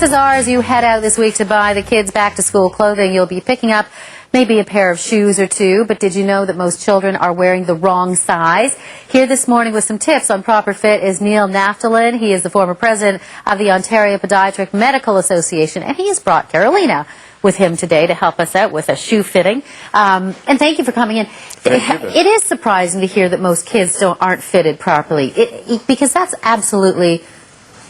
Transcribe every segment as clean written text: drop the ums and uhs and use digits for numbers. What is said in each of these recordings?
Chances are, as you head out this week to buy the kids back-to-school clothing, you'll be picking up maybe a pair of shoes or two, but did you know that most children are wearing the wrong size? Here this morning with some tips on proper fit is Neil Naftolin. He is the former president of the Ontario Podiatric Medical Association, and he has brought Carolina with him today to help us out with a shoe fitting. And thank you for coming in. It is surprising to hear that most kids aren't fitted properly, because that's absolutely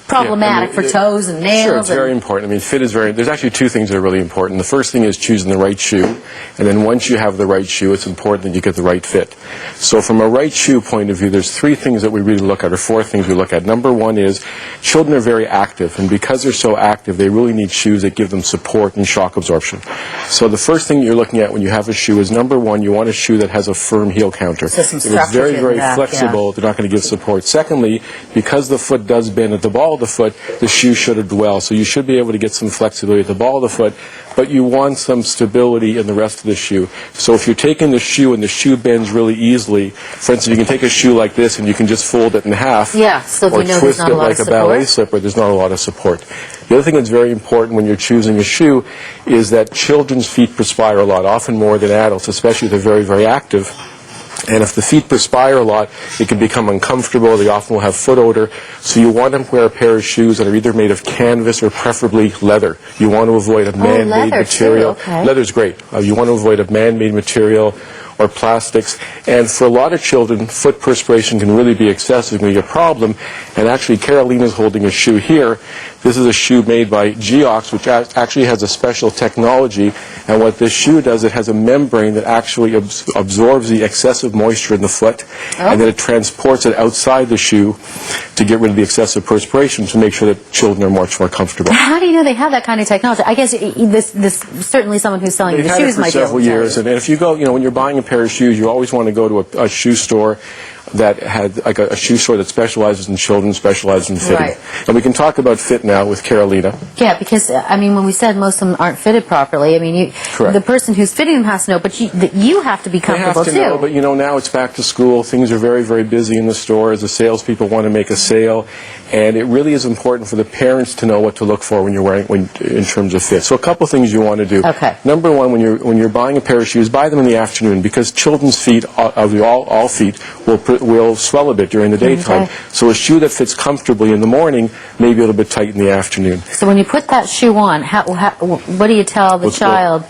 problematic for toes and nails. Sure, it's very important. I mean, fit is there's actually two things that are really important. The first thing is choosing the right shoe, and then once you have the right shoe, it's important that you get the right fit. So from a right shoe point of view, there's three things that we really look at, or four things we look at. Number one is children are very active, and because they're so active, they really need shoes that give them support and shock absorption. So the first thing you're looking at when you have a shoe is, number one, you want a shoe that has a firm heel counter. So some if it's very, very flexible, they're not going to give support. Secondly, because the foot does bend at the ball of the foot, the shoe should have dwell. So you should be able to get some flexibility at the ball of the foot, but you want some stability in the rest of the shoe. So if you're taking the shoe and the shoe bends really easily, for instance, you can take a shoe like this and you can just fold it in half, so or twist it like a ballet slipper. There's not a lot of support. The other thing that's very important when you're choosing a shoe is that children's feet perspire a lot, often more than adults, especially if they're very, very active. And if the feet perspire a lot, it can become uncomfortable. They often will have foot odor. So you want to wear a pair of shoes that are either made of canvas or preferably leather. You want to avoid a man-made material. Leather's great. You want to avoid a man-made material or plastics. And for a lot of children, foot perspiration can really be excessive and be a problem. And actually, Carolina's holding a shoe here. This is a shoe made by Geox, which actually has a special technology. And what this shoe does, it has a membrane that actually absorbs the excessive moisture in the foot, and then it transports it outside the shoe to get rid of the excessive perspiration to make sure that children are much more comfortable. How do you know they have that kind of technology? I guess this certainly someone who's selling the shoes might be able to tell you. They've had it for several years, and if you go, when you're buying a pair of shoes, you always want to go to a shoe store that had, like a shoe store that specializes in children, specializes in fitting. Right. And we can talk about fit now with Carolina. Yeah, because, I mean, when we said most of them aren't fitted properly, I mean, the person who's fitting them has to know, but you have to be comfortable too. They have to know, but now it's back to school. Things are very, very busy in the stores. The salespeople want to make a sale, and it really is important for the parents to know what to look for when you're wearing, in terms of fit. So a couple things you want to do. Okay. Number one, when you're buying a pair of shoes, buy them in the afternoon, because children's feet, all feet, will swell a bit during the daytime. Okay. So a shoe that fits comfortably in the morning may be a little bit tight in the afternoon. So when you put that shoe on, what do you tell the child?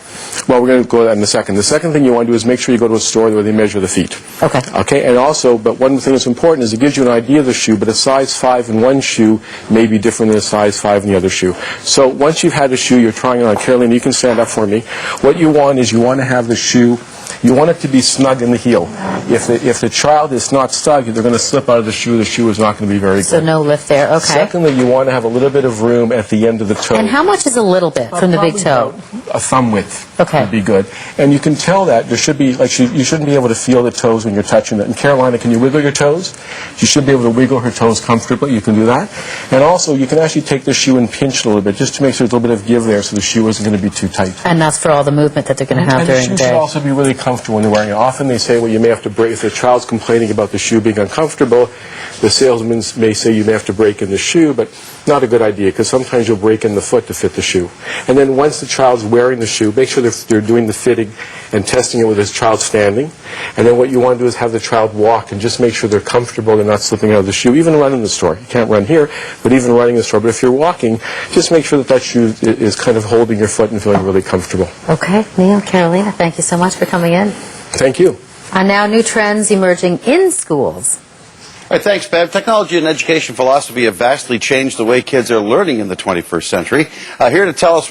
Well, we're going to go to that in a second. The second thing you want to do is make sure you go to a store where they measure the feet. Okay. Okay, and also, but one thing that's important is it gives you an idea of the shoe, but a size 5 in one shoe may be different than a size 5 in the other shoe. So once you've had a shoe, you're trying it on. Carolina, you can stand up for me. What you want is you want to have the shoe, you want it to be snug in the heel. If the child is not snug, they're going to slip out of the shoe is not going to be very good. So no lift there, okay. Secondly, you want to have a little bit of room at the end of the toe. And how much is a little bit from the big toe? A thumb width would be good. And you can tell that there should be, you shouldn't be able to feel the toes when you're touching it. And Carolina, can you wiggle your toes? She should be able to wiggle her toes comfortably. You can do that. And also, you can actually take the shoe and pinch it a little bit, just to make sure there's a little bit of give there so the shoe isn't going to be too tight. And that's for all the movement that they're going to have during the day. And the shoe should also be really comfortable when you're wearing it. Often they say, well, you may have to break, if the child's complaining about the shoe being uncomfortable, the salesman may say you may have to break in the shoe, but not a good idea, because sometimes you'll break in the foot to fit the shoe. And then once the child's wearing the shoe, make sure they're doing the fitting and testing it with the child standing. And then what you want to do is have the child walk and just make sure they're comfortable, they're not slipping out of the shoe, even running the store. You can't run here, but even running the store. But if you're walking, just make sure that shoe is kind of holding your foot and feeling really comfortable. Okay, Neil, Carolina, thank you so much for coming in. Thank you. And now new trends emerging in schools. All right, thanks, Bev. Technology and education philosophy have vastly changed the way kids are learning in the 21st century. Here to tell us